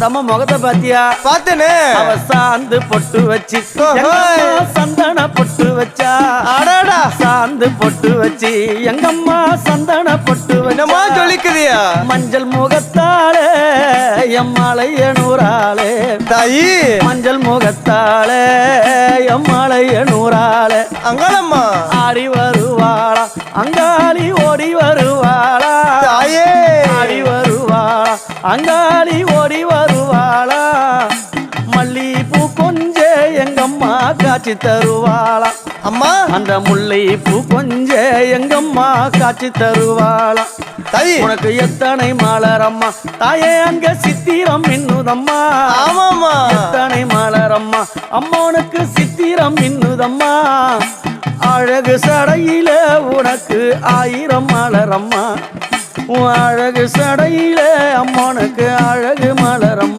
தம்ம முகத்தை பாத்தியா? பாத்தனே. அவ சாந்து பொட்டு வச்சு சந்தன பொட்டு வச்சா. அடடா சாந்து பொட்டு வச்சு எங்கம்மா சந்தன பொட்டு வச்சா. ஜொலிக்குதியா மஞ்சள் முகத்தாளே எம்மாளைய நூறாளே தாயி. மஞ்சள் முகத்தாளே எம்மாளைய நூறாளே. அங்காளம்மா ஆடி வருவாளா அங்காளி ஓடி வருவாளா. தாயே ஆடி வருவாளா அங்காளி ஓடி வருவாளா. மல்லிப்பூ கொஞ்ச எங்கம்மா காட்சி தருவாளா. அம்மா அந்த முல்லை பூ கொஞ்ச எங்கம்மா காட்சி தருவாளா. தாயி உனக்கு எத்தனை மலரம்மா தாயே அங்க சித்திரம் மின்னுதம்மா. ஆமாம்மா எத்தனை மலரம்மா அம்மா உனக்கு சித்திரம் மின்னுதம்மா. அழகு சடையில உனக்கு 1000 மலரம்மா. அழகு சடையில அம்மனுக்கு அழகு மலரம்.